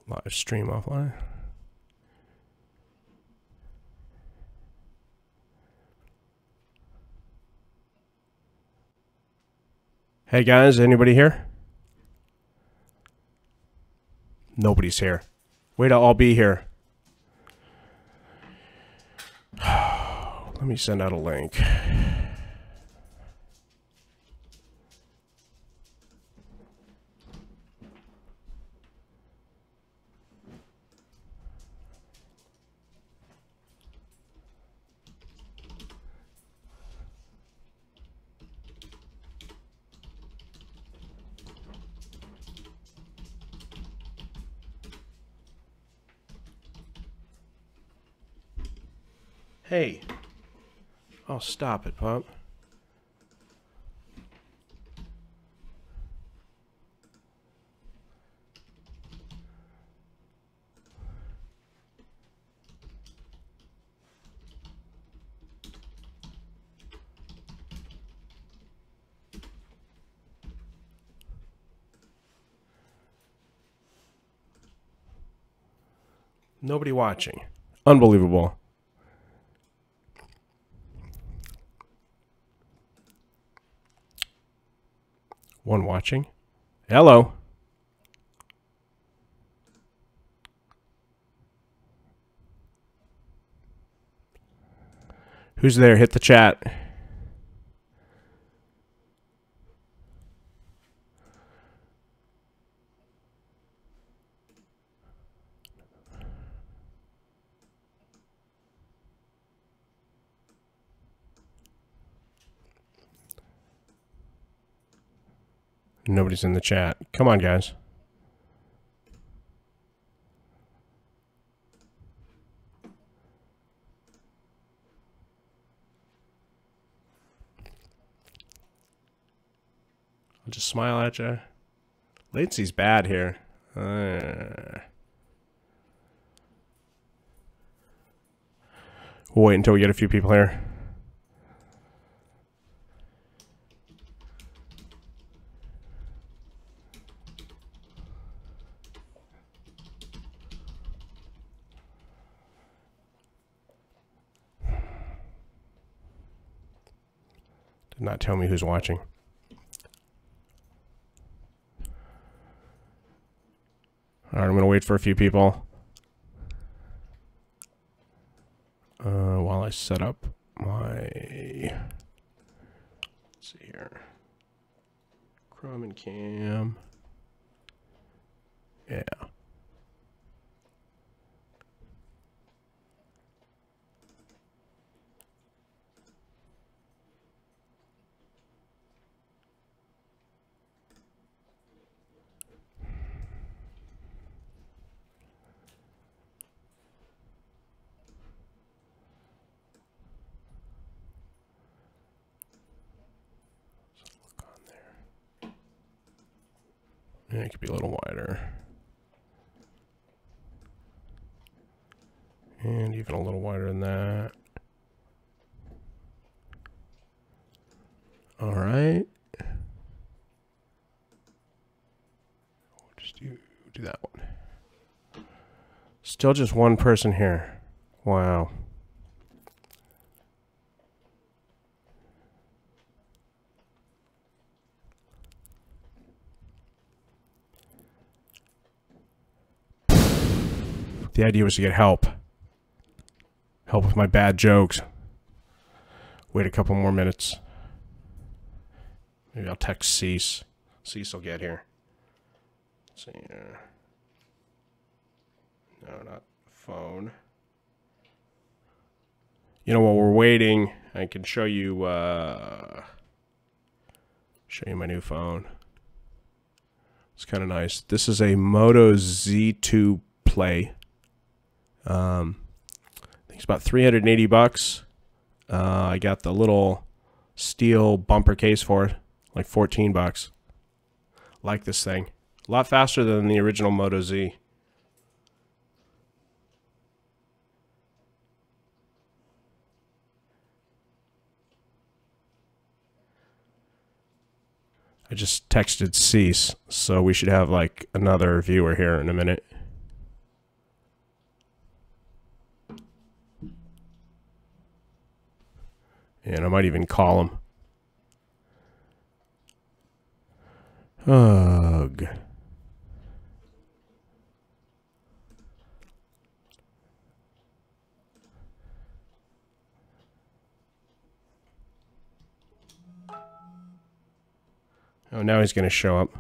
Live stream offline. Hey guys, anybody here? Nobody's here. Way to all be here. Let me send out a link. Hey. Oh, stop it, pup. Nobody watching. Unbelievable. One watching. Hello. Who's there? Hit the chat. Nobody's in the chat. Come on, guys. I'll just smile at you. Latency's bad here. We'll wait until we get a few people here. Did not tell me who's watching. All right, I'm going to wait for a few people while I set up my, let's see here, Chrome and Cam. Yeah. Yeah, it could be a little wider. And even a little wider than that. All right. We'll just do that one. Still just one person here. Wow. The idea was to get help. Help with my bad jokes. Wait a couple more minutes. Maybe I'll text Cease. Cease will get here. Let's see here. No, not phone. You know, while we're waiting, I can show you my new phone. It's kind of nice. This is a Moto Z2 Play. I think it's about 380 bucks. I got the little steel bumper case for it, like 14 bucks. Like this thing. A lot faster than the original Moto Z. I just texted Cease, so we should have like another viewer here in a minute. And I might even call him. Ugh. Oh, now he's going to show up.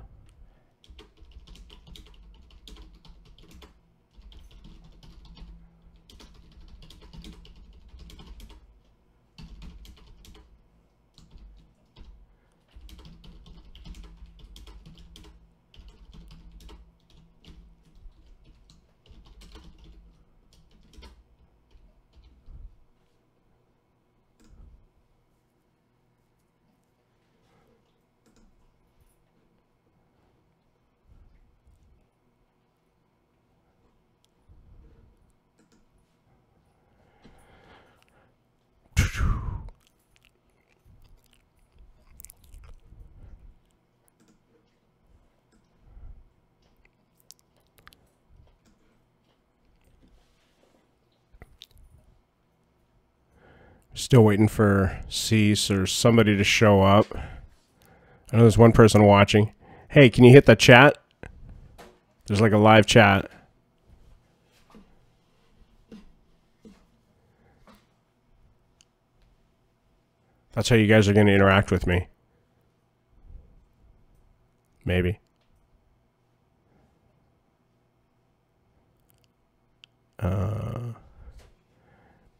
Still waiting for Cease or somebody to show up. I know there's one person watching. Hey, can you hit the chat? There's like a live chat. That's how you guys are going to interact with me. Maybe.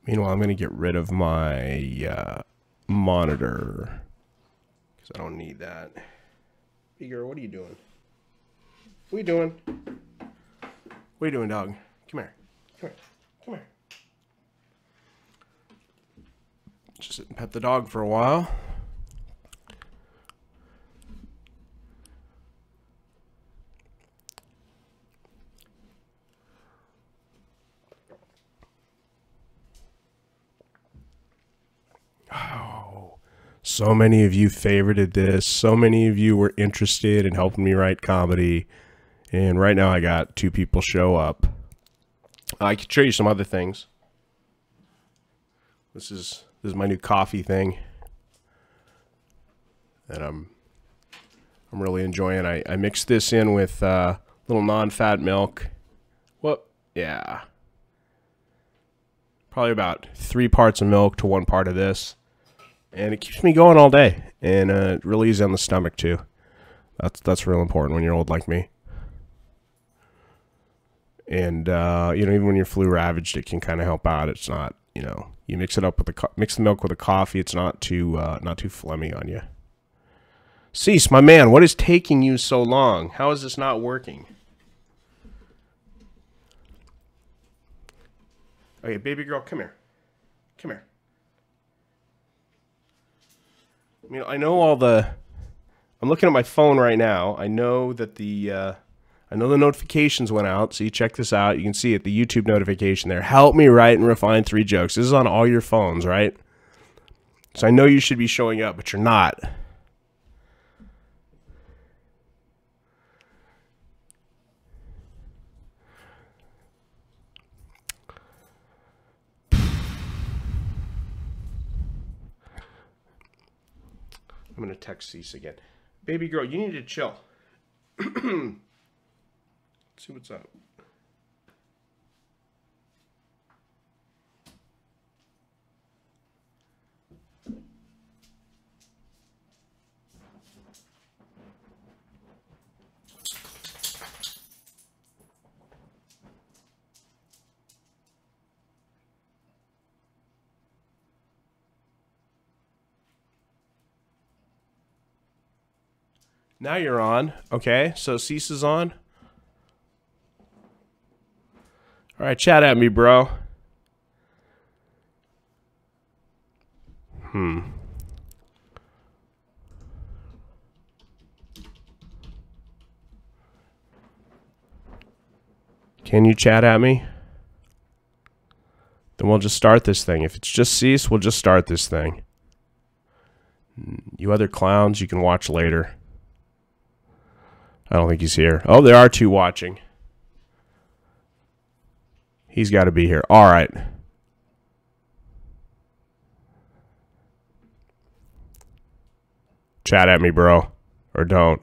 Meanwhile, I'm going to get rid of my monitor because I don't need that. Hey, girl, what are you doing? What are you doing? What are you doing, dog? Come here. Come here. Come here. Just sit and pet the dog for a while. Oh, so many of you favorited this. So many of you were interested in helping me write comedy. And right now I got 2 people show up. I can show you some other things. This is my new coffee thing that I'm really enjoying. I mixed this in with little non-fat milk. Whoop, yeah. Probably about 3 parts of milk to 1 part of this. And it keeps me going all day. And it really easy on the stomach too. That's real important when you're old like me. And you know, even when you're flu ravaged, it can kind of help out. It's not, you know, you mix it up with mix the milk with the coffee. It's not too phlegmy on you. Cease, my man, what is taking you so long? How is this not working? Okay, baby girl, come here. Come here. I mean, I know all the... I'm looking at my phone right now. I know that the... I know the notifications went out, so you check this out. You can see it, the YouTube notification there. Help me write and refine 3 jokes. This is on all your phones, right? So I know you should be showing up, but you're not. I'm going to text Cease again. Baby girl, you need to chill. Let's see what's up. Now you're on. Okay, so Cease is on. All right, chat at me, bro. Can you chat at me? Then we'll just start this thing. If it's just Cease, we'll just start this thing. You other clowns, you can watch later. I don't think he's here. Oh, there are 2 watching. He's got to be here. All right. Chat at me, bro. Or don't.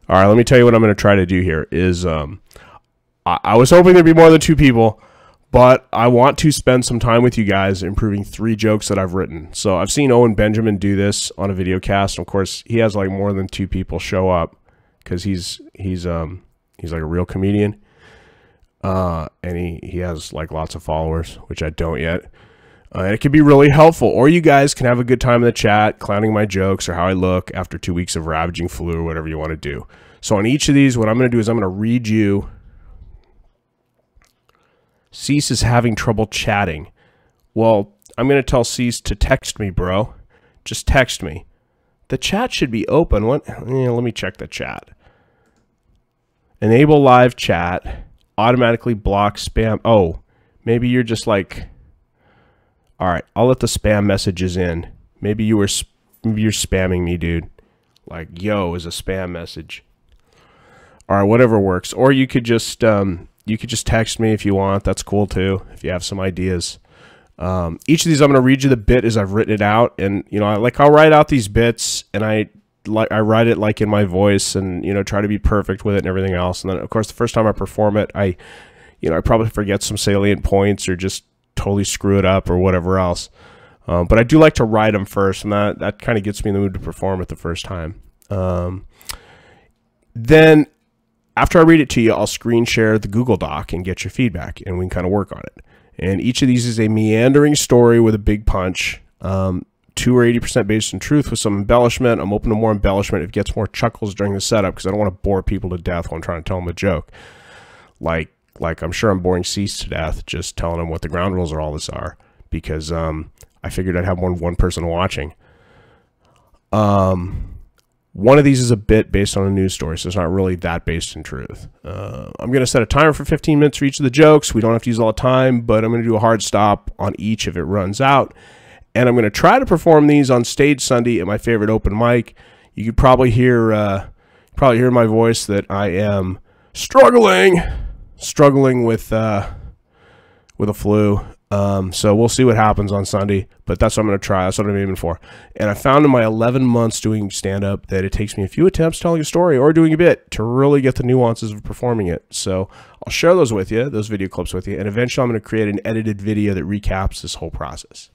All right, let me tell you what I'm going to try to do here is I was hoping there'd be more than 2 people, but I want to spend some time with you guys improving 3 jokes that I've written. So I've seen Owen Benjamin do this on a video cast. Of course, he has like more than 2 people show up because he's like a real comedian. And he has like lots of followers, which I don't yet. And it can be really helpful. Or you guys can have a good time in the chat, clowning my jokes or how I look after 2 weeks of ravaging flu or whatever you want to do. So on each of these, what I'm going to do is I'm going to read you. Cease is having trouble chatting. Well, I'm going to tell Cease to text me, bro. Just text me. The chat should be open. What? Let me check the chat. Enable live chat. Automatically block spam. Oh, maybe you're just like... All right, I'll let the spam messages in. Maybe you're spamming me, dude. Like, yo is a spam message. All right, whatever works. Or you could just text me if you want. That's cool too. If you have some ideas. Each of these, I'm going to read you the bit as I've written it out, and I'll write out these bits, and I write it like in my voice, and try to be perfect with it and everything else. And then, of course, the first time I perform it, I probably forget some salient points or just totally screw it up or whatever else. But I do like to write them first, and that kind of gets me in the mood to perform it the first time. Then after I read it to you, I'll screen share the Google Doc and get your feedback, and we can kind of work on it. And each of these is a meandering story with a big punch. 2 or 80% based in truth with some embellishment. I'm open to more embellishment if it gets more chuckles during the setup because I don't want to bore people to death when I'm trying to tell them a joke. Like I'm sure I'm boring Cease to death just telling them what the ground rules of all this are because I figured I'd have more than one person watching. One of these is a bit based on a news story, so it's not really that based in truth. I'm going to set a timer for 15 minutes for each of the jokes. We don't have to use all the time, but I'm going to do a hard stop on each if it runs out. And I'm going to try to perform these on stage Sunday at my favorite open mic. You could probably hear in my voice that I am struggling with a flu. So we'll see what happens on Sunday, but that's what I'm going to try. That's what I'm aiming for. And I found in my 11 months doing stand-up that it takes me a few attempts telling a story or doing a bit to really get the nuances of performing it. So I'll share those with you, those video clips with you, and eventually I'm going to create an edited video that recaps this whole process.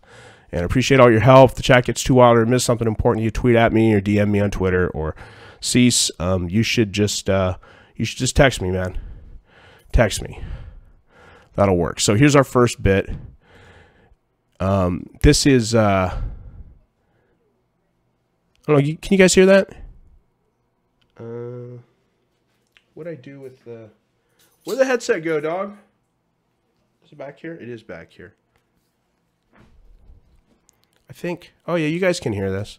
And I appreciate all your help. If the chat gets too wild or miss something important, you tweet at me or DM me on Twitter or Cease. You should just text me, man. Text me. That'll work. So here's our first bit. This is, I don't know, can you guys hear that? What'd I do with the, where'd the headset go, dog? Is it back here? It is back here. I think, oh yeah, you guys can hear this.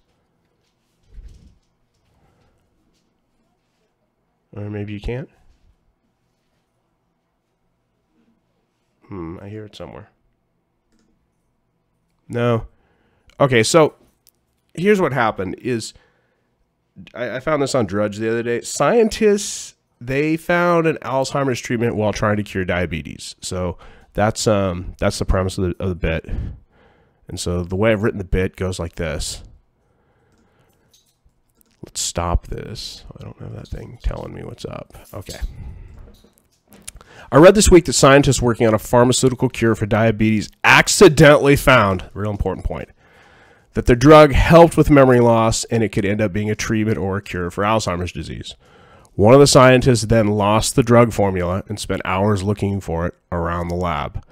Or maybe you can't. I hear it somewhere. No. Okay, so here's what happened is I found this on Drudge the other day. Scientists, they found an Alzheimer's treatment while trying to cure diabetes. So that's the premise of the bit. And so the way I've written the bit goes like this. Let's stop this. I don't have that thing telling me what's up. Okay. I read this week that scientists working on a pharmaceutical cure for diabetes accidentally found, real important point, that the drug helped with memory loss and it could end up being a treatment or a cure for Alzheimer's disease. One of the scientists then lost the drug formula and spent hours looking for it around the lab.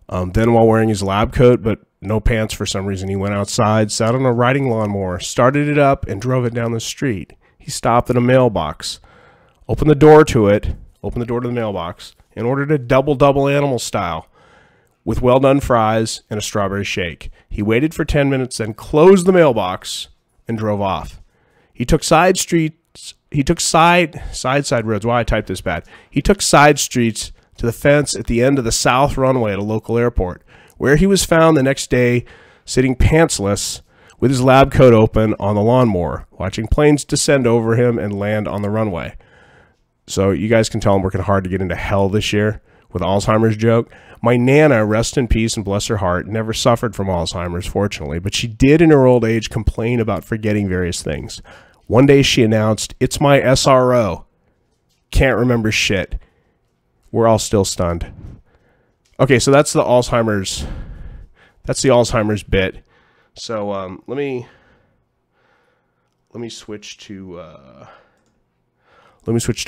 Then while wearing his lab coat but no pants for some reason, he went outside, sat on a riding lawnmower, started it up, and drove it down the street. He stopped at a mailbox, opened the door to the mailbox, and ordered a double animal style with well-done fries and a strawberry shake. He waited for 10 minutes, then closed the mailbox and drove off. He took side roads. Why I typed this bad. He took side streets to the fence at the end of the south runway at a local airport, where he was found the next day sitting pantsless with his lab coat open on the lawnmower, watching planes descend over him and land on the runway. So you guys can tell I'm working hard to get into hell this year with Alzheimer's joke. My Nana, rest in peace and bless her heart, never suffered from Alzheimer's, fortunately, but she did in her old age complain about forgetting various things. One day she announced, "It's my SRO. Can't remember shit." We're all still stunned. Okay, so that's the Alzheimer's. That's the Alzheimer's bit. So let me switch to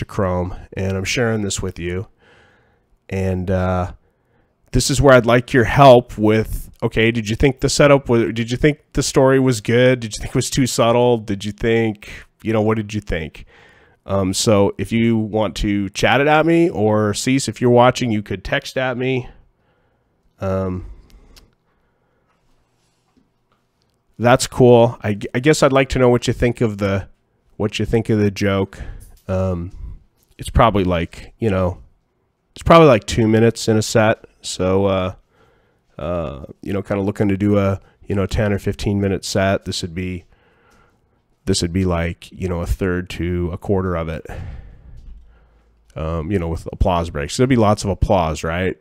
Chrome, and I'm sharing this with you. And this is where I'd like your help with. Okay, did you think the setup was? Did you think the story was good? Did you think it was too subtle? Did you think, what did you think? So if you want to chat it at me, or Cease, if you're watching, you could text at me. That's cool. I guess I'd like to know what you think of the joke. It's probably like, it's probably like 2 minutes in a set. So, kind of looking to do a, 10 or 15 minute set. This would be like, a third to a quarter of it, with applause breaks. There'll be lots of applause, right?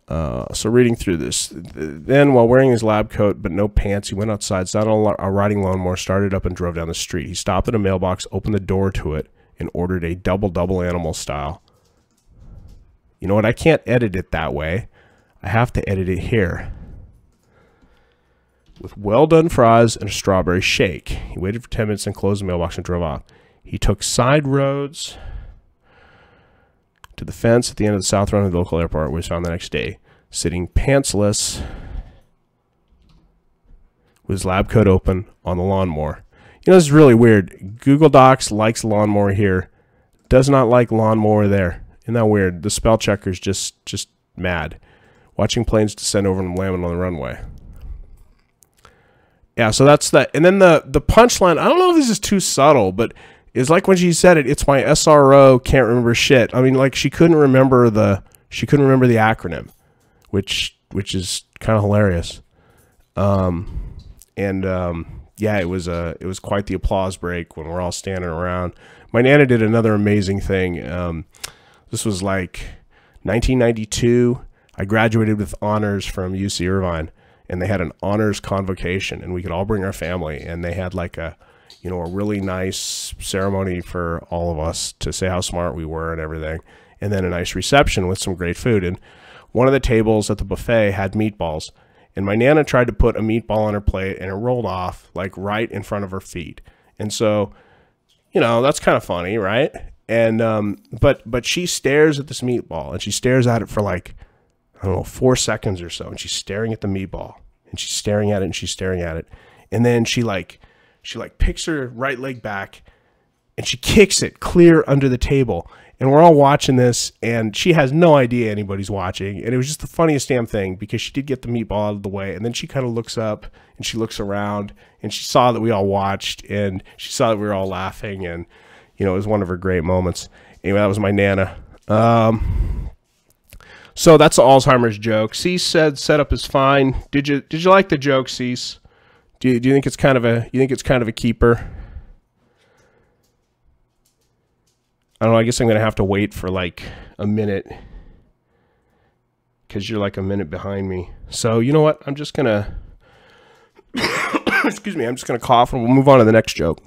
So reading through this, then while wearing his lab coat but no pants, he went outside, sat on a riding lawnmower, started up and drove down the street. He stopped at a mailbox, opened the door to it, and ordered a double animal style. You know what? I can't edit it that way. I have to edit it here. With well-done fries and a strawberry shake. He waited for 10 minutes and closed the mailbox and drove off. He took side roads to the fence at the end of the south run of the local airport, where he was found the next day, sitting pantsless with his lab coat open on the lawnmower. This is really weird. Google Docs likes lawnmower here, does not like lawnmower there. Isn't that weird? The spell checker's just mad. Watching planes descend over and land on the runway. Yeah, so that's that. And then the punchline, I don't know if this is too subtle, but it's like when she said it, "It's my SRO, can't remember shit." I mean, like she couldn't remember the acronym, which is kind of hilarious. Yeah, it was quite the applause break when we're all standing around. My Nana did another amazing thing. This was like 1992. I graduated with honors from UC Irvine, and they had an honors convocation, and we could all bring our family, and they had like a really nice ceremony for all of us to say how smart we were and everything, and then a nice reception with some great food. And one of the tables at the buffet had meatballs, and my Nana tried to put a meatball on her plate, and it rolled off like right in front of her feet. And so, that's kind of funny, right? And but she stares at this meatball, and she stares at it for like, I don't know, 4 seconds or so, and she's staring at the meatball, and she's staring at it, and she's staring at it, and then she picks her right leg back, and she kicks it clear under the table. And we're all watching this, and she has no idea anybody's watching. And it was just the funniest damn thing, because she did get the meatball out of the way, and then she kind of looks up, and she looks around, and she saw that we all watched, and she saw that we were all laughing, and it was one of her great moments. Anyway, that was my Nana. So that's the Alzheimer's joke. Cease said setup is fine. Did you like the joke, Cease? Do you think it's kind of a keeper? I don't know. I guess I'm gonna have to wait for like a minute, because you're like a minute behind me. So you know what? I'm just gonna excuse me. I'm just gonna cough, and we'll move on to the next joke.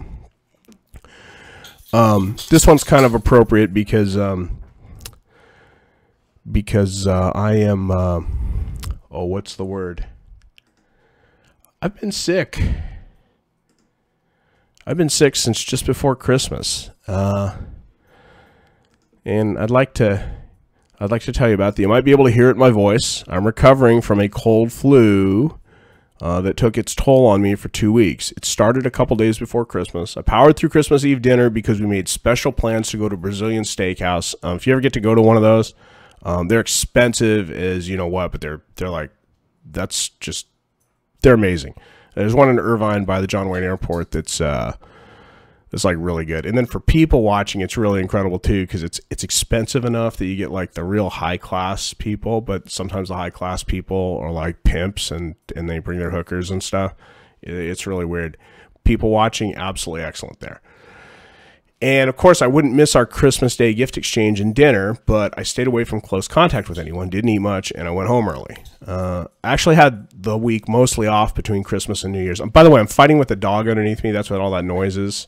This one's kind of appropriate because I am what's the word? I've been sick. I've been sick since just before Christmas. And I'd like to tell you about that. You might be able to hear it in my voice. I'm recovering from a cold flu that took its toll on me for 2 weeks. It started a couple days before Christmas. I powered through Christmas Eve dinner because we made special plans to go to a Brazilian steakhouse. If you ever get to go to one of those, they're expensive as you know what, but they're like, they're amazing. There's one in Irvine by the John Wayne Airport that's like really good. And then for people watching, it's really incredible too, because it's expensive enough that you get like the real high class people, but sometimes the high class people are like pimps and they bring their hookers and stuff. It's really weird. People watching, absolutely excellent there. And of course, I wouldn't miss our Christmas Day gift exchange and dinner, but I stayed away from close contact with anyone, didn't eat much, and I went home early. I actually had the week mostly off between Christmas and New Year's. By the way, I'm fighting with the dog underneath me. That's what all that noise is.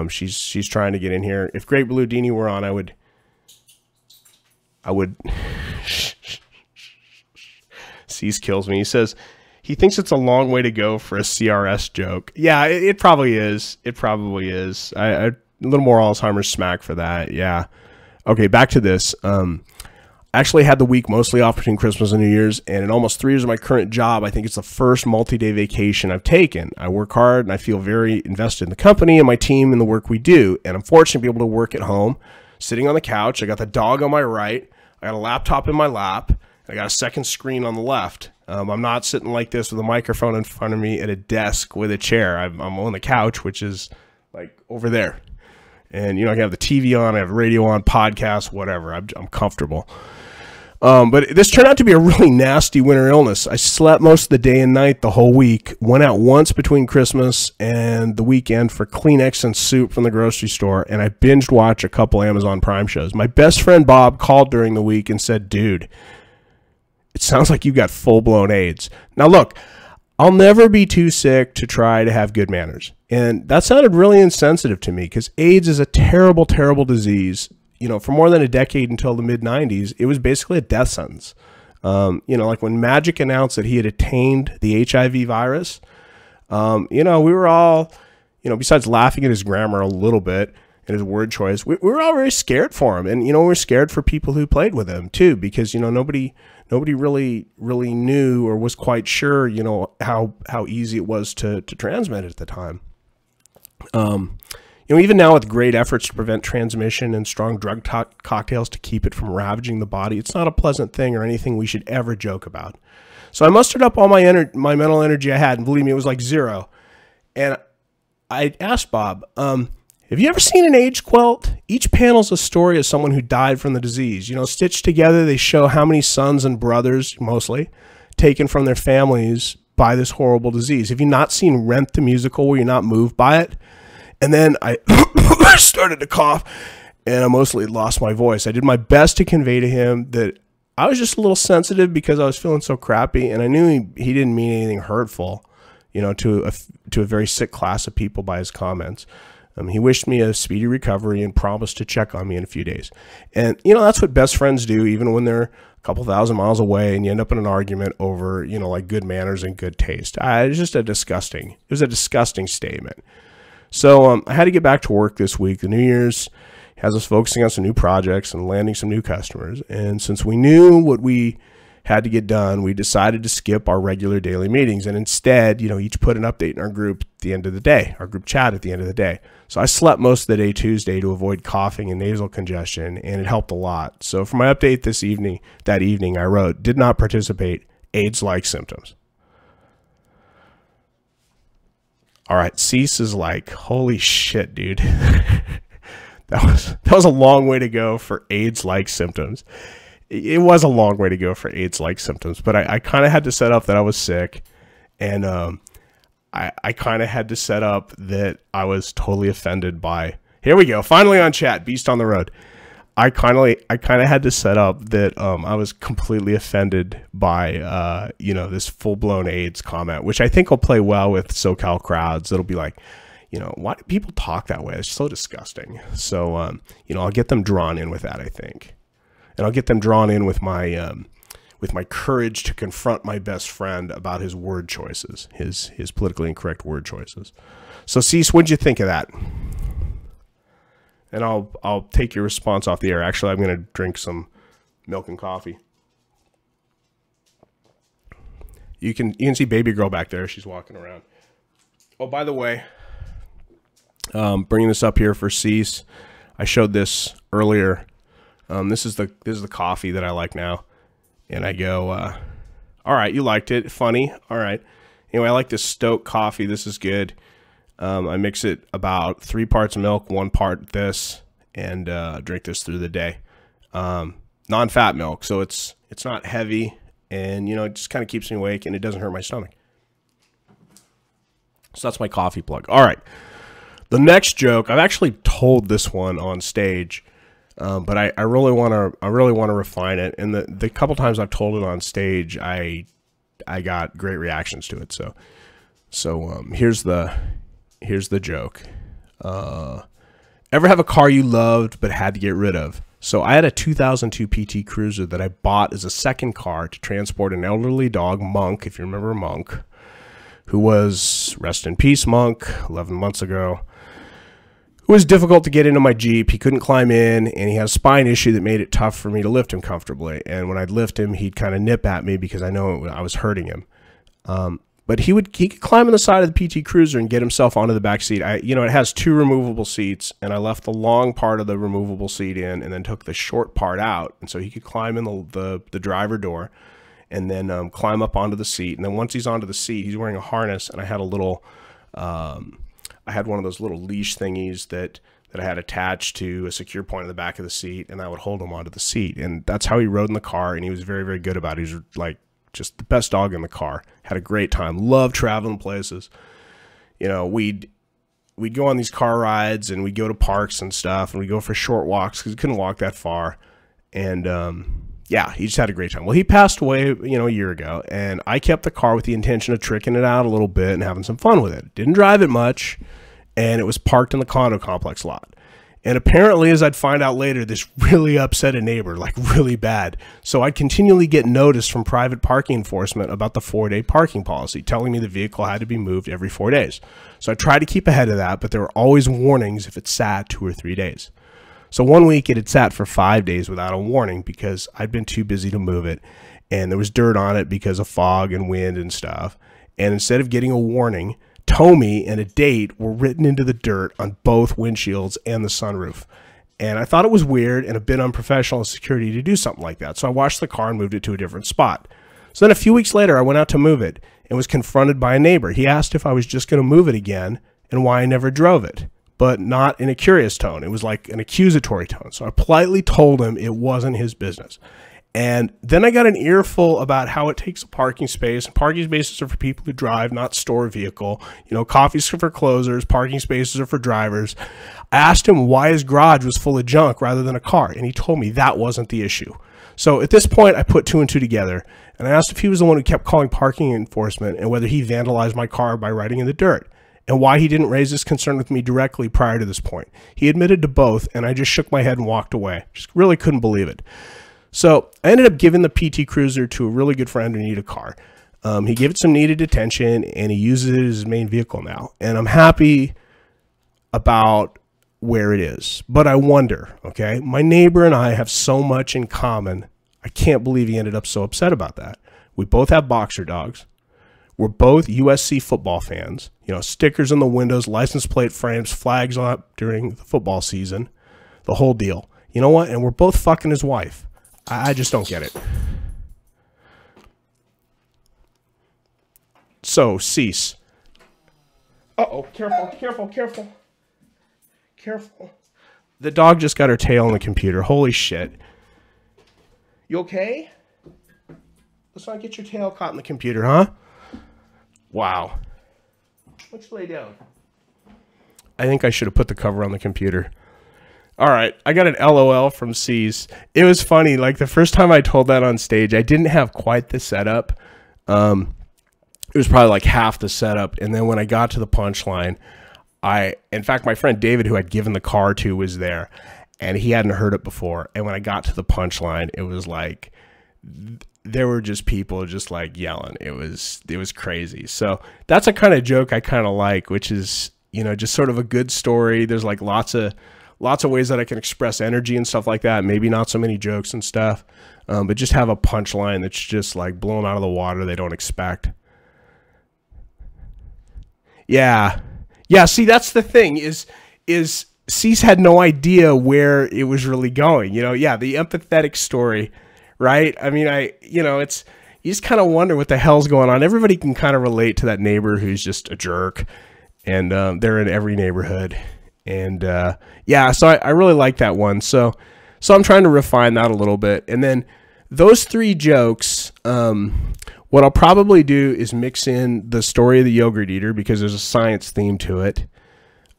She's trying to get in here. If Great Blue Dini were on, I would. Cease kills me. He says he thinks it's a long way to go for a CRS joke. Yeah, it probably is. It probably is. A little more Alzheimer's smack for that. Yeah. Okay, back to this. I actually had the week mostly off between Christmas and New Year's, and in almost 3 years of my current job, I think it's the first multi-day vacation I've taken. I work hard, and I feel very invested in the company and my team and the work we do, and I'm fortunate to be able to work at home, sitting on the couch. I got the dog on my right. I got a laptop in my lap. I got a second screen on the left. I'm not sitting like this with a microphone in front of me at a desk with a chair. I'm on the couch, which is like over there. And, I can have the TV on, I have radio on, podcast, whatever. I'm comfortable. But this turned out to be a really nasty winter illness. I slept most of the day and night the whole week, went out once between Christmas and the weekend for Kleenex and soup from the grocery store, and I binged watched a couple Amazon Prime shows. My best friend Bob called during the week and said, dude, it sounds like you've got full-blown AIDS. Now look, I'll never be too sick to try to have good manners. And that sounded really insensitive to me because AIDS is a terrible, terrible disease. For more than a decade until the mid-90s, it was basically a death sentence. Like when Magic announced that he had attained the HIV virus, we were all, besides laughing at his grammar a little bit and his word choice, we were all very scared for him. And, we're scared for people who played with him too, because, nobody really knew or was quite sure, how easy it was to transmit it at the time. Even now with great efforts to prevent transmission and strong drug cocktails to keep it from ravaging the body, it's not a pleasant thing or anything we should ever joke about. So I mustered up all my mental energy I had, and believe me, it was like zero. And I asked Bob, have you ever seen an AIDS quilt? Each panel's a story of someone who died from the disease. Stitched together, they show how many sons and brothers, mostly, taken from their families by this horrible disease. Have you not seen Rent the Musical where you're not moved by it? And then I started to cough, and I mostly lost my voice. I did my best to convey to him that I was just a little sensitive because I was feeling so crappy, and I knew he didn't mean anything hurtful, to a very sick class of people by his comments. He wished me a speedy recovery and promised to check on me in a few days. And, that's what best friends do, even when they're a couple thousand miles away and you end up in an argument over, like good manners and good taste. It was just a disgusting statement. So I had to get back to work this week. The New Year's has us focusing on some new projects and landing some new customers. And since we knew what we had to get done, we decided to skip our regular daily meetings and instead, each put an update in our group at the end of the day, our group chat at the end of the day. So I slept most of the day Tuesday to avoid coughing and nasal congestion, and it helped a lot. So for my update that evening, I wrote, did not participate, AIDS-like symptoms. All right, Cease is like, holy shit, dude. That was a long way to go for AIDS-like symptoms. It was a long way to go for AIDS-like symptoms, but I kind of had to set up that I was sick, and I kind of had to set up that I was totally offended by. Here we go, finally on chat, Beast on the Road. I kind of had to set up that I was completely offended by this full-blown AIDS comment, which I think will play well with SoCal crowds. It'll be like, why do people talk that way? It's so disgusting. So I'll get them drawn in with that, I think, and I'll get them drawn in with my courage to confront my best friend about his word choices, his politically incorrect word choices. So, Cease, what'd you think of that? And I'll take your response off the air. Actually, I'm going to drink some milk and coffee. You can see baby girl back there. She's walking around. Oh, by the way, bringing this up here for Cease. I showed this earlier. This is the coffee that I like now. And I go, all right, you liked it. Funny. All right. Anyway, I like this Stoke coffee. This is good. I mix it about 3 parts milk, 1 part this, and drink this through the day. Non-fat milk, so it's not heavy, and it just kind of keeps me awake, and it doesn't hurt my stomach. So that's my coffee plug. All right, The next joke, I've actually told this one on stage, but I really want to refine it. And the couple times I've told it on stage, I got great reactions to it. So here's the joke. Ever have a car you loved but had to get rid of? So I had a 2002 PT Cruiser that I bought as a second car to transport an elderly dog, Monk, if you remember Monk, who was, rest in peace, Monk, 11 months ago. It was difficult to get into my Jeep. He couldn't climb in, and he had a spine issue that made it tough for me to lift him comfortably. And when I'd lift him, he'd kind of nip at me because I know I was hurting him. But he could climb on the side of the PT Cruiser and get himself onto the back seat. It has 2 removable seats, and I left the long part of the removable seat in and then took the short part out. And so he could climb in the driver door and then climb up onto the seat. And then once he's onto the seat, he's wearing a harness, and I had a little, I had one of those little leash thingies that I had attached to a secure point in the back of the seat, and I would hold him onto the seat. And that's how he rode in the car, and he was very, very good about it. He was like just the best dog in the car. Had a great time. Loved traveling places. We'd go on these car rides, and we'd go to parks and stuff, and we'd go for short walks because he couldn't walk that far. And yeah, he just had a great time. Well, he passed away, a year ago, and I kept the car with the intention of tricking it out a little bit and having some fun with it. Didn't drive it much, and it was parked in the condo complex lot. And apparently, as I'd find out later, this really upset a neighbor, like really bad. So I'd continually get notice from private parking enforcement about the 4-day parking policy, telling me the vehicle had to be moved every 4 days. So I tried to keep ahead of that, but there were always warnings if it sat 2 or 3 days. So one week it had sat for 5 days without a warning because I'd been too busy to move it, and there was dirt on it because of fog and wind and stuff. And instead of getting a warning, Tommy and a date were written into the dirt on both windshields and the sunroof. And I thought it was weird and a bit unprofessional of security to do something like that. So I washed the car and moved it to a different spot. So then a few weeks later, I went out to move it and was confronted by a neighbor. He asked if I was just going to move it again and why I never drove it, but not in a curious tone. It was like an accusatory tone. So I politely told him it wasn't his business. And then I got an earful about how it takes a parking space. Parking spaces are for people who drive, not store a vehicle. Coffees are for closers. Parking spaces are for drivers. I asked him why his garage was full of junk rather than a car, and he told me that wasn't the issue. So at this point, I put 2 and 2 together, and I asked if he was the one who kept calling parking enforcement and whether he vandalized my car by riding in the dirt, and why he didn't raise this concern with me directly prior to this point. He admitted to both, and I just shook my head and walked away. Just really couldn't believe it. So I ended up giving the PT Cruiser to a really good friend who needed a car. He gave it some needed attention, and he uses it as his main vehicle now. And I'm happy about where it is. But I wonder, okay, my neighbor and I have so much in common. I can't believe he ended up so upset about that. We both have boxer dogs. We're both USC football fans. Stickers on the windows, license plate frames, flags up during the football season, the whole deal. You know what? And we're both fucking his wife. I just don't get it. So, cease. Uh-oh, careful. The dog just got her tail on the computer. Holy shit. You okay? Let's not get your tail caught in the computer, huh? Wow. Why don't you lay down? I think I should have put the cover on the computer. All right, I got an LOL from C's. It was funny. Like the first time I told that on stage, I didn't have quite the setup. It was probably like half the setup. And then when I got to the punchline, in fact, my friend David, who I'd given the car to, was there, and he hadn't heard it before. And when I got to the punchline, it was like there were just people just like yelling. It was crazy. So that's a kind of joke I kind of like, which is just sort of a good story. There's like lots of ways that I can express energy and stuff like that. Maybe not so many jokes and stuff, but just have a punchline that's just like blown out of the water they don't expect. Yeah. See, that's the thing is Cease had no idea where it was really going. Yeah, the empathetic story, right? I mean, it's, you just kind of wonder what the hell's going on. Everybody can kind of relate to that neighbor who's just a jerk, and they're in every neighborhood. And yeah, so I really like that one. So I'm trying to refine that a little bit. And then those 3 jokes, what I'll probably do is mix in the story of the yogurt eater because there's a science theme to it.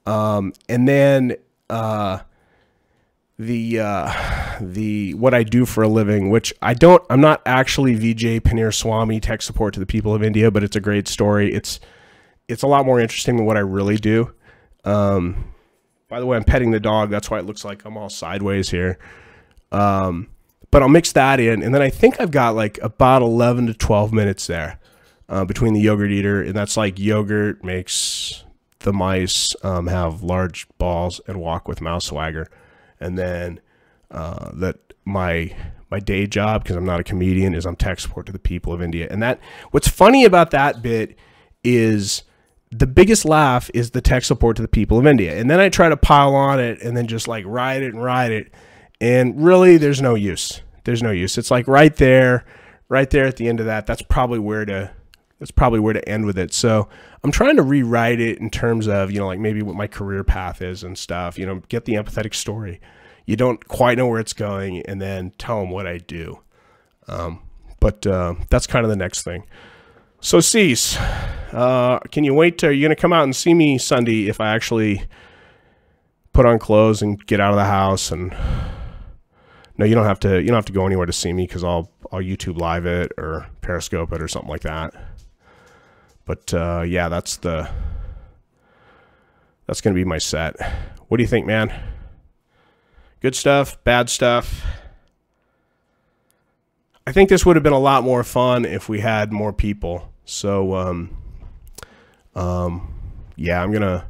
And then the what I do for a living, which I'm not actually Vijay Paneer Swami, tech support to the people of India, but it's a great story. It's a lot more interesting than what I really do. By the way, I'm petting the dog. That's why it looks like I'm all sideways here. But I'll mix that in, and then I think I've got like about 11 to 12 minutes there between the yogurt eater, and that's like yogurt makes the mice have large balls and walk with mouse swagger. And then that my day job, because I'm not a comedian, is I'm tech support to the people of India. And that what's funny about that bit is the biggest laugh is the tech support to the people of India. And then I try to pile on it and then just like ride it. And really, there's no use. There's no use. It's like right there at the end of that. That's probably where to end with it. So I'm trying to rewrite it in terms of, like maybe what my career path is and stuff, get the empathetic story. You don't quite know where it's going, and then tell them what I do. But that's kind of the next thing. So Cease, can you wait? Are you going to come out and see me Sunday if I actually put on clothes and get out of the house? And no, you don't have to go anywhere to see me, because I'll YouTube live it or Periscope it or something like that. But yeah, that's going to be my set. What do you think, man? Good stuff, bad stuff. I think this would have been a lot more fun if we had more people. So yeah,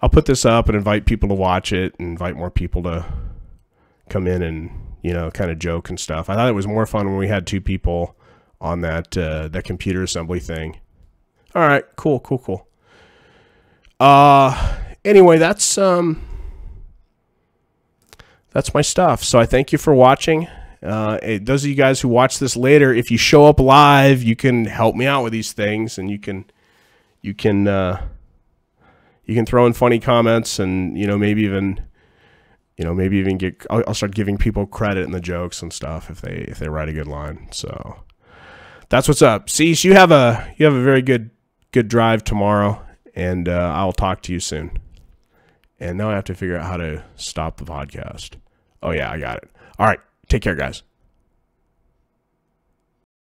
I'll put this up and invite people to watch it, and invite more people to come in and kind of joke and stuff. I thought it was more fun when we had 2 people on that computer assembly thing. All right, cool. Anyway, that's my stuff. So I thank you for watching. Those of you guys who watch this later, if you show up live, you can help me out with these things, and you can throw in funny comments, and maybe even get. I'll start giving people credit in the jokes and stuff if they write a good line. So that's what's up. Cease, you have a very good drive tomorrow, and I'll talk to you soon. And now I have to figure out how to stop the podcast. Oh yeah, I got it. All right, take care, guys.